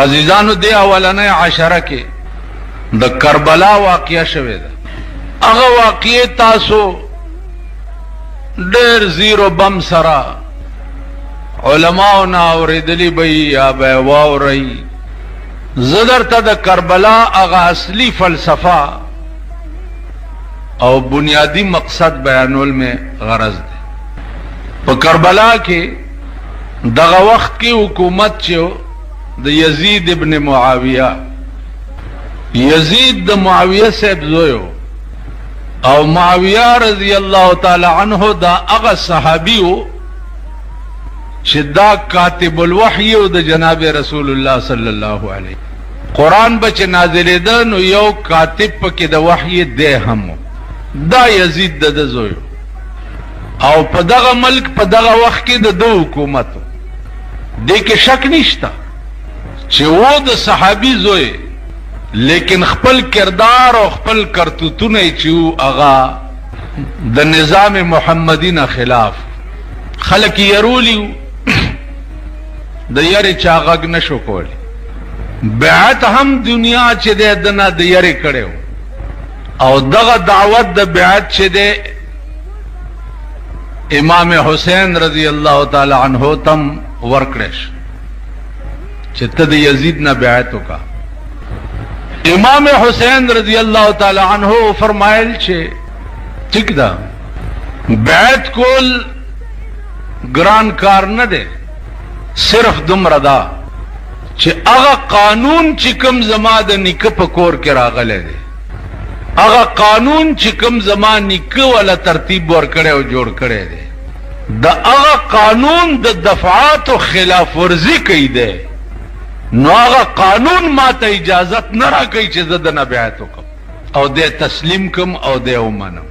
عزیزانو دی اولنې عشره کې د کربلا واقعه شوه ده. هغه واقعه تاسو ډېر زیرو بم سره علماء نه اوریدلی به یا به واوري. زدر ته د کربلا هغه اصلي فلسفه او بنیادی مقصد بیانول میں غرض ده. په کربلا کې دغه وخت کې حکومت چې د یزید ابن معاویه، یزید د معاویه صاحب زویو، او معاویه رضی الله تعالی عنہ دا هغه صحابیو چې دا کاتب الوحی او د جناب رسول الله صلی الله علیه قرآن بچ نازل ده، نو یو کاتب پکې د وحی ده هم دا یزید د زویو، او په دغه ملک په دغه وخت کې د دو حکومت دې کې شک نشته چې و د صحابي زوی، لیکن خپل کردار او خپل کرتوتونه چې هغه د نظام محمدی نه خلاف خلک يرولیو د یاري چاغګ نشو کولی. بیعت هم دنیا چې د دنه د یاري کړو، او دغه دعوت د بیعت چې د امام حسین رضی الله تعالی عنہ تم ورکړش چې ته د یزید نه بیعت وکا. امام حسین رضی اللہ تعالی عنہ فرمائل چھے ٹھیک دا بیعت کول گران کار نہ دے، صرف دم ردا چھے اغا قانون چکم زما دا نکا پکور کے راغلے دے، اغا قانون چکم زما نکا والا ترتیب ورکڑے و جوڑ کڑے دے، دا اغا قانون دا دفعات و خلاف ورزی کئی دے، نو هغه قانون ما ته اجازت نه راکوي چې زه دنه بیعت وکم او دې تسلیم کم او دې ومنم.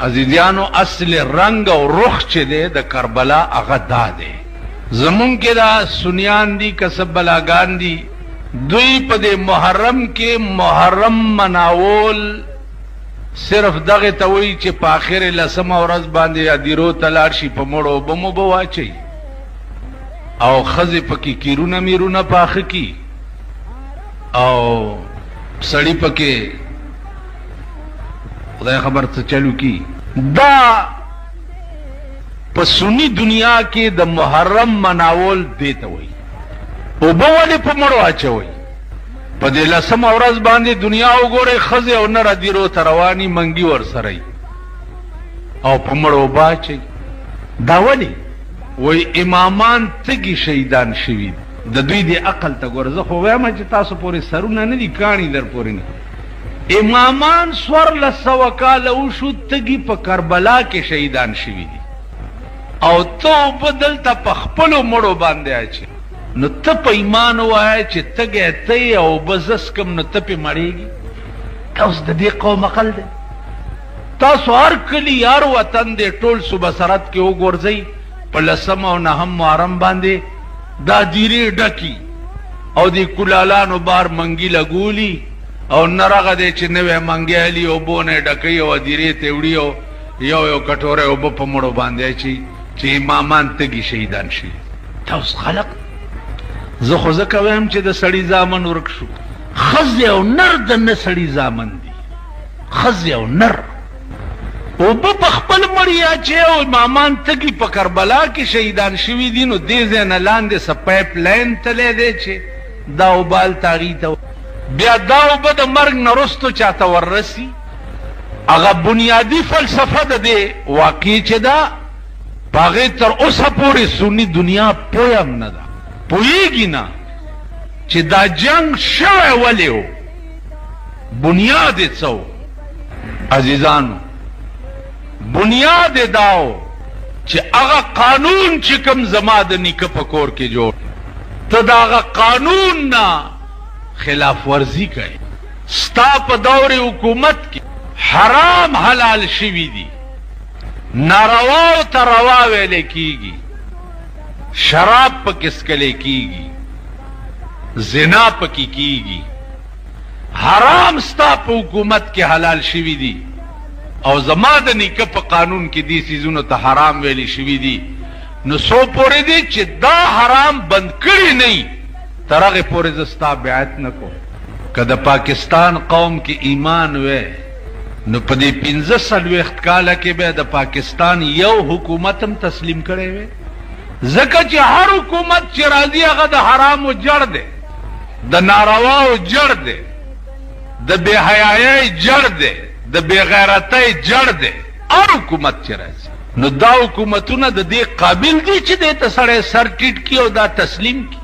عزیزانو اصل رنگ او رخ چې دی د کربلا هغه دا دی. زمون کې دا سنیان دي کسب بلاګان دي، دوی په دې محرم کې محرم مناول صرف دغه ته وایي چې په آخر لسمه ورځ باندې ادیرو تلاړ شي په مړو بمو به واچي او خزی پکی کیرونه میرونه پاخه کی او سړی پکی خدای خبر څه چلو کی. دا په سنی دنیا کې د محرم مناول دیته وای او بوله په مړو اچوي. په دې لسمه ورځ باندې دنیا وګوره خزی او نر دیرو تروانی منګي ور سره او په مړو باچي. دا ولی وی امامان تگی شهیدان شوید د دوی دی عقل تا گورزه خو وایم چې تاسو پوری سرونه نه دي کانی در پوری نه. امامان سور لسو کال او شو تگی په کربلا کې شهیدان شوید او تو بدل تا په خپلو مړو باندې اچي. نو ته په ایمان وای چې تگی ته او بزس کم نو ته په مړیږي. اوس د دې قوم عقل دی. تاسو هر کلی هر وطن دی ټول صوبه سرحد کې وګورځئ په لسم او نهم محرم باندې دا دیری ډکی او دی کلالانو بار منګی لګولی او نرغه دی چې نوې منګی علی او بونه ډکی او دیری تیوړی او یو کټوره او په مړو باندې چې امامان تگی شهیدان شي. تاسو خلق زه خو ځکه وایم چې د سړی زامن ورک شو. خزی او نر د نه سړی زامن دي، خزی او نر او په خپل مړیا چې او امامان تګي په کربلا کې شهیدان شوي دي. نو دې ځای نه لاندې څه پایپ لاین تللی دی چې دا وبال تاغي ته بیا دا اوبه د مرګ نه وروستو چاته وررسي. هغه بنیادي فلسفه د دې واقع چې دا په هغې تر اوسه پورې سني دنیا پوه هم نه ده، پوهېږي نه چې دا جنګ شوی ولې و، بنیاد یې څه و. عزیزانو بنیاد داو چې هغه قانون چې کوم زما د نیکه په کور کې جوړ ته د هغه قانون نه خلاف ورزي کوي. ستا په دور حکومت کې حرام حلال شوي دي، ناروا ته روا ویل کیږي، شراب پکې څکلی کیږي، زنا پکې کیږي، حرام ستا په حکومت کې حلال شوي دي او زما د نیکه په قانون کې دې څیزونو ته حرام ویلي شوي دي. نو سو پورې دی چې دا حرام بند کړي نه ترغه پورې زستا بیعت نکو. که د پاکستان قوم کې ایمان وې نو په دې 15 کاله کې به د پاکستان یو حکومت هم تسلیم کړي وي. ځکه چې هر حکومت چې راځي هغه د حرامو جړ دی، د نارواو جړ دی، د بے حیايي جړ دی، د بے غیرتۍ جړ دی. هر حکومت چې راځي نو دا حکومتونه د دې قابل دي چې دې ته سړی سر ټیټ کی او دا تسلیم کی.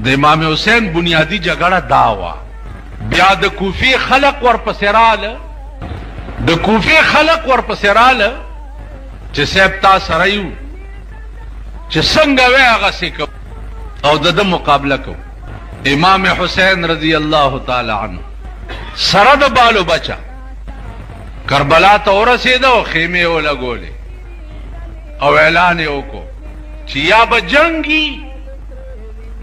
د امام حسین بنیادی جګړه دا وه. بیا د کوفې خلق ورپسې راله، د کوفې خلق ورپسې راله چې صاحب تا سره یو چې څنګه وی هغسې کوو او د ده مقابله کوو. امام حسین رضی الله تعالی عنه سره د بالو بچه کربلا ته ورسېده او خیمې یې ولګولې او اعلان یې وکړو چې یا به جنګي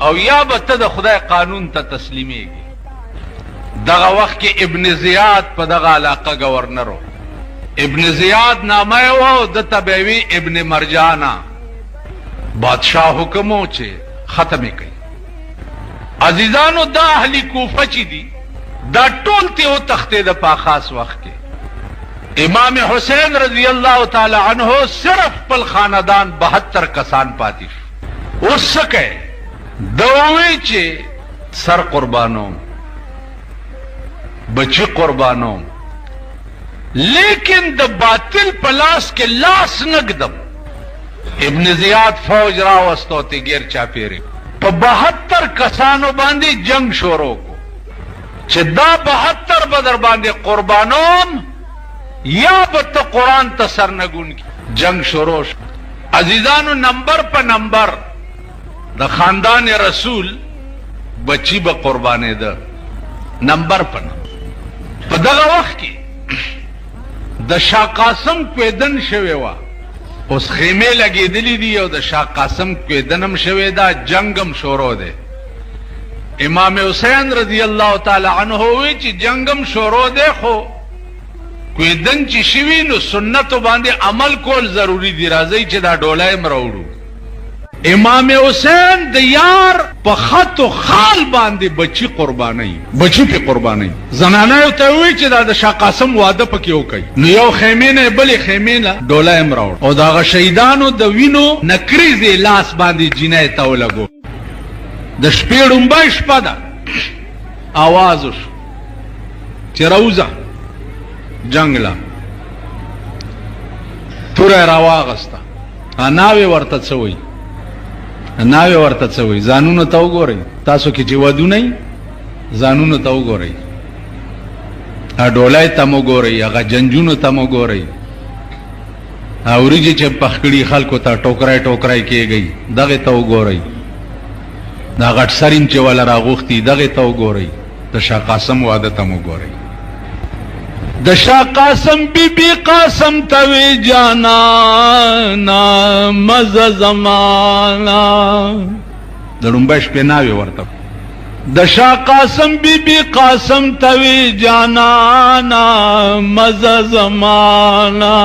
او یا به ته د خدای قانون ته تسلیمیږي. دغه وخت کې ابن زیاد په دغه علاقه گورنر و. ابن زیاد نامه یې وه، ده ته به وي ابن مرجانه. بادشاہ حکم و چې ختم یې کوي. عزیزانو دا اهلی کوفه چې دي دا ټول ته وتښتېده په خاص وخت کې. امام حسین رضی الله تعالی عنہ صرف خپل خاندان 72 کسان پاتې شو. اوس څه کوي؟ ده ووی چې سر قربانوم، بچی قربانوم، لیکن د باطل په لاس کې لاس نږدم. ابن زیاد فوج راوستو ته غیر چاپیری په 72 کسانو باندې جنگ شروع کو چې دا 72 به در باندې قربانوم یا به ته قرآن ته سرنگون کی. جنگ شروع شو. عزیزانو نمبر په نمبر د خاندان رسول بچی به قربانې ده، نمبر په نمبر. په دغه وخت کې د شاه قاسم کویدن شوی وه. اوس خیمې لګېدلې دي او د شاه قاسم کویدن هم شوی ده، جنگ هم شروع دی. امام حسین رضی الله تعالی عنہ وی چې جنگ هم شروع دی خو کویدن چې شوي نو سنتو باندې عمل کول ضروری دی. راځئ چې دا ډولی م راوړو. امام حسین د یار په خط و خال باندې بچی قرباني، بچی په قرباني. زنانه ته وی چې دا د شاه قاسم واده پکې وکړي نو یو خیمې نه بلې خیمې نه ډولی م راوړ او دغه شهیدانو د وینو نکریزې لاس باندې جینۍ ته ولګو. د شپې ړومبی شپه ده، آواز وشو چې راوځه جنگ لا. توره راواغسته، ناوې ورته څه وایي، ناوې ورته څه وایي. ځانونو ته وګورئ، تاسو کې چې ودونه یي ځانونو ته وګورئ، ډولۍ ته مو ګورئ، هغه جنجونو ته مو ګورئ، وریجې چې پخ کړي خلکو ته ټوکرای ټوکرای کېږي دغې ته وګورئ، دا غټ سریم چې والا راغوښتي دغې ته وګورئ، د شاه قاسم واده ته مو ګورئ. د شاه قاسم بی بی قاسم توی جانا نا مزه زمانا. د ړومبی شپې ناوې ورته. د شاه قاسم بی بی قاسم توی جانا نا مزه زمانا.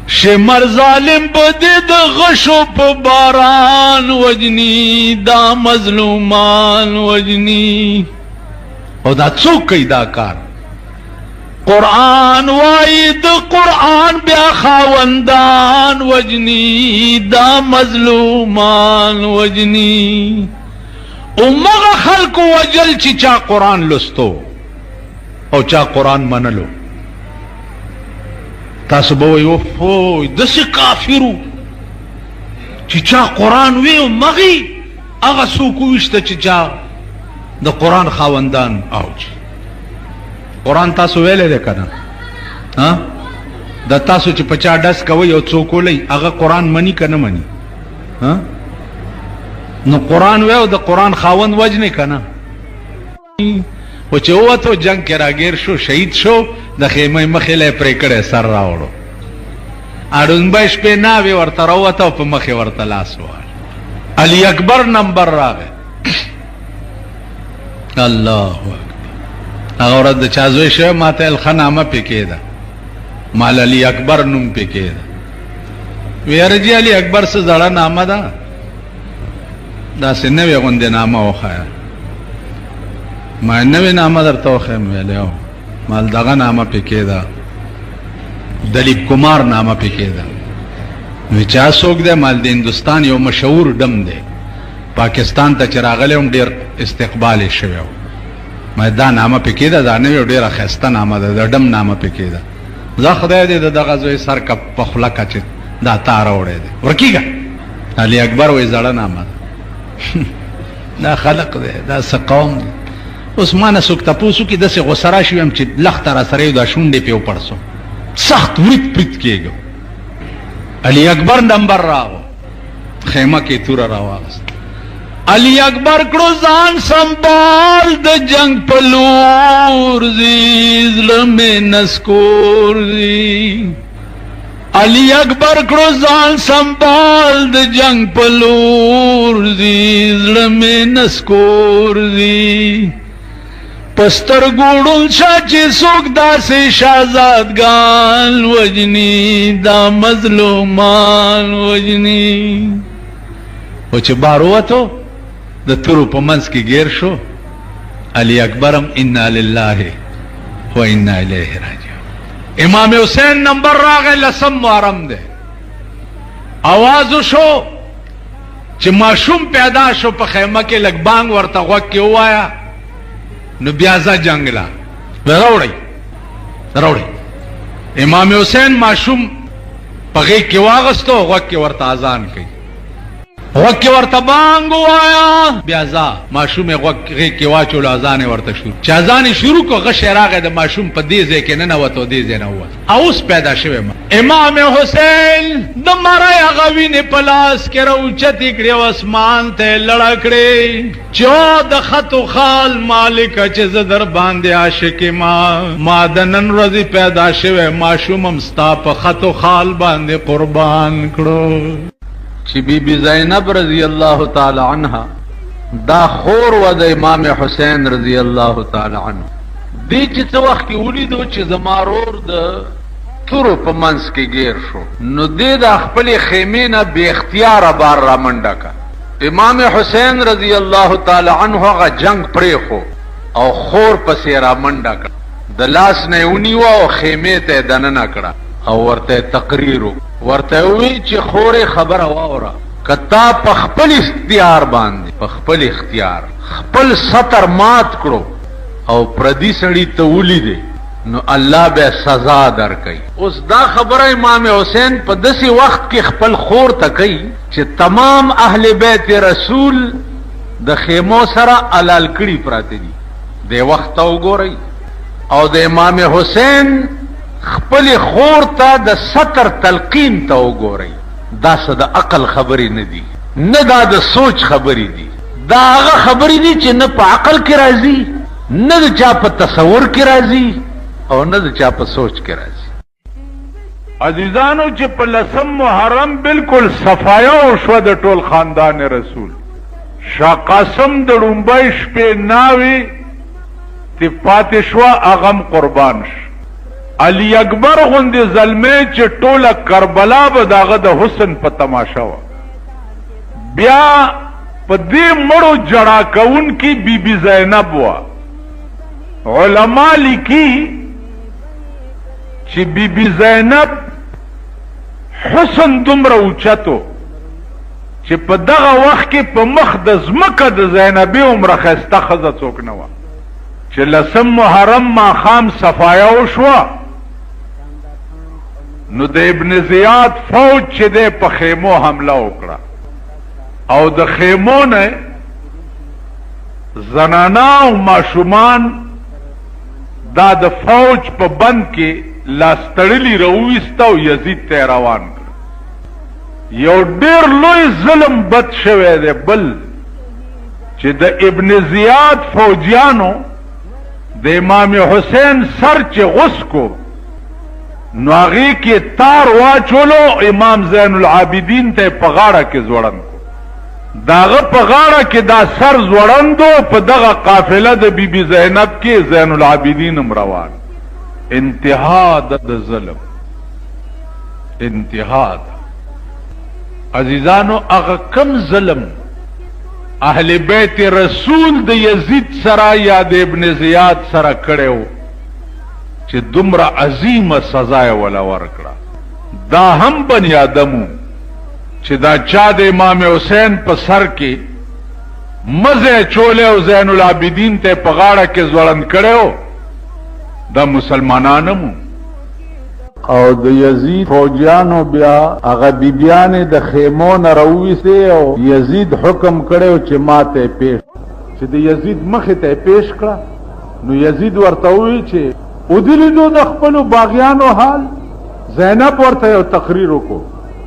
شمر ظالم بدې د غشو په باران وجنی، دا مظلومان وجنی. او دا څوک کوي دا کار؟ قرآن وای د قرآن بیا خاوندان وجنی، دا مظلومان وجنی. امغه خلق وجل چې چا قرآن لستو او چا قرآن منلو. تاسو به وایي اوفو داسې کافرو چې چا قرآن وی او مغې هغه څوک وویشته چې چا د قرآن خاوندان اوج. قرآن تاسو ویلې دی که نه؟ د تاسو چې په چا ډس کوئ او څوک ولئ هغه قرآن مني که نه مني؟ نو قرآن وی او د قرآن خاوند وجنې که نه؟ و چې ووتو جنگ کې راګیر شو، شهید شو، د خیمې مخې له یې پرې کړی سر راوړو. ړومبی شپې ناوې ورته راووته او په مخې ورته لاس ووهل. علي اکبر نمبر راغی. الله اکبر. هغه ورځ د چا زوی شوی ما ته الخه نامه پې کېده، مال علي اکبر نوم پې کېده. وی یاره جي علي اکبر څه زړه نامه ده، داسې نوې غوندې نامه وښیه. ما نوې نامه درته وښیم ویلې او مال دغه نامه پې کېده، دلیپ کمار نامه پې کېده. نو چا څوک دی؟ مال د هندوستان یو مشهور ډم دی، پاکستان ته چې راغلی هم ډېر استقبال یې شوی و. ما دا نامه پې کېده، دا نوې ډېره ښایسته نامه ده، د ډم نامه پې کېده. زه خدای دې د دغه زوی سر که په خوله که چې دا تا راوړی دی ورکېږه. علي اکبر وایي زړه نامه ده. دا خلق دی، دا څه قوم دی. اوس ما نه څوک تپوس وکړي، داسې غوسه راشي ویم چې لخته را سره یو دا شونډې پې وپړسو، سخت ورید پرید کېږم. علي اکبر نمبر راغو، خیمه کې توره راواغست. علي اکبر کړو ځان سنبال د جنگ په لور ځي، زړه مې نسکور ځي. علي اکبر کړو ځان سنبال د جنگ په لور ځي، زړه مې نسکور ځي. پستر ګوړل شا چې څوک داسې شهزادګان وجني، دا مظلومان وجني. او چې بار ووتو د تورو په منځ کې ګیر شو، علي اکبرم انا لله و انا الیه راجعون. امام حسین نمبر راغی، 10 محرم دی. आवाज شو چې ماشوم پیدا شو په خیمه کې، لګ بانګ ورته غوږ کې وایا. نو بیا ځه جنگ لا راوړی. امام حسین ماشوم په غېږ کې واغستو، غوږ کې ورته اذان کوي، غوږ کې ورته بانګ وایا. بیا ځه ماشوم یې غېږ کې واچولو، اذان یې ورته شروع. چې اذان یې شروع کو، غشی راغی د ماشوم په دې ځای کې ننوت او دې ځای نه ووت. اوس پیدا شوی امام حسین د مرۍ هغه وینې په لاس کې راوچتې کړې او اسمان ته یې لړه کړې چې او د خط و خال مالکه چې زه در باندې عاشق ما د نن ورځې پیدا شوی ماشوم هم ستا په خط و خال باندې قربان کړو. چې بی بی زینب رضی الله تعالی عنها دا خور و د امام حسین رضی الله تعالی عنه. دی چې څه وخت کې ولیدو چې زما رور د تورو په منځ کې ګیر شو، نو دی د خپلې خیمې نه بې اختیاره بار را منډه کړه. امام حسین رضی الله تعالی عنه هغه جنگ پرېښو او خور پسې را منډه کړه، د لاس نه یې ونیوه او خیمې ته یې دننه کړه او ورته تقریر ورته وی چې خورې خبره واوره، که تا په خپل اختیار باندې په خپل اختیار خپل سطر مات کړو او پردي سړي ته ولیدې، نو الله به سزا درکوي. اوس دا خبره امام حسین په داسې وخت کې خپل خور ته کوي چې تمام اهل بیت رسول د خیمو سره علال کړي پراته دي. دې وخت ته وګورئ او د امام حسین خپل خور ته د سطر تلقین ته وګورئ. دا څه د عقل خبرې نه دي، نه دا د سوچ خبرې دي. دا هغه خبرې دي چې نه په عقل کې راځي، نه د چا په تصور کې راځي او نه د چا په سوچ کې راځي. عزیزانو چې په 10 محرم بالکل صفایا وشوه د ټول خاندان رسول. شاه قاسم د ړومبۍ شپې ناوې تی پاتې شوه، اغم قربان شو. علي اکبر غوندې زلمی چې ټوله کربلا به د هغه د حسن په تماشه وه. بیا په دې مړو جړا کوونکي بی بی زینب وه. علما لیکي چې بی بی زینب حسن دومره اوچتو چې په دغه وخت کې په مخ د ځمکه د زینبي عمره ښایسته ښځه څوک نه وه. چې 10 محرم ماښام صفایا وشوه، نو د ابن زیاد فوج چې دی په خیمو حمله وکړه او د خیمو نه زنانا او ماشومان دا د فوج په بند کې لاستړلی راوویسته او یزید ته روان کړ. یو ډیر لوی ظلم بد شوی دی بل چې د ابن زیاد فوجیانو د امام حسین سر چې غوس کو، نو هغې کې تار واچولو، امام زین العابدین ته په غاړه کې ځوړند کو. د هغه په غاړه کې دا سر ځوړندو، په دغه قافله د بی بی زینب کې زین العابدین هم روان. انتها د ظلم، انتها ده. عزیزانو هغه کم ظلم اهل بیت رسول د یزید سره یا د ابن زیاد سره کړو چې دومره عظیمه سزا ولا ورکړه. دا هم بنی آدمو چې دا چا د امام حسین په سر کې مزه چوله او زین العابدین ته په غاړه کې ځوړند کړو، دا مسلمانانو. او د یزید فوجیانو بیا هغه بیبیانې د خیمو نه راوویستې او یزید حکم کړی چې ماته پیش چې د یزید مخې ته پیش کړه. نو یزید ورته وویل چې ودلیدو د خپلو باغیانو حال. زینب ورته یو تقریر وکړو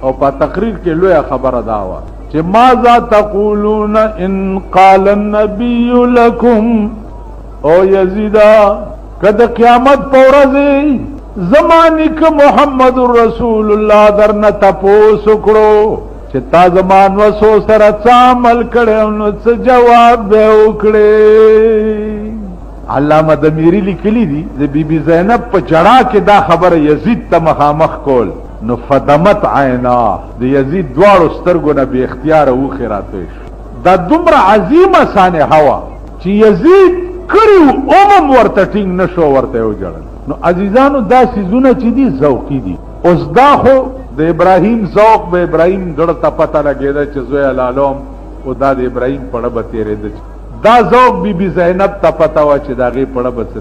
او په تقریر کې لویه خبره دا وه چې ماذا تقولون ان قال النبي لكم، او یزیدا که د قیامت په ورځ زمانی که محمد رسول الله درنه تپوس وکړو چې تا زمان وسو سره څه عمل کړی نو څه جواب به وکړې. علامه دمیری لیکلی دي د بیبي زینب په جړا کې دا خبره یزید ته مخامخ کول نو فدمت عینا د یزید دواړو سترګو نه بې اختیاره اوښې راتوی شو. دا دومره عظیمه صانعه وه چې یزید کړي عمم ورته ټینګ نه شو ورته یې وجړل. نو عزیزانو دا سیزونه چې دي ذوقي دي. اوس دا خو د ابراهیم ذوق به ابراهیم زړه ته پته لګېده چې زویه لالوم او دا د ابراهیم پړه به تېرېده. دا ذوق بی بی زینب ته پته وه چې د هغې پړه به څه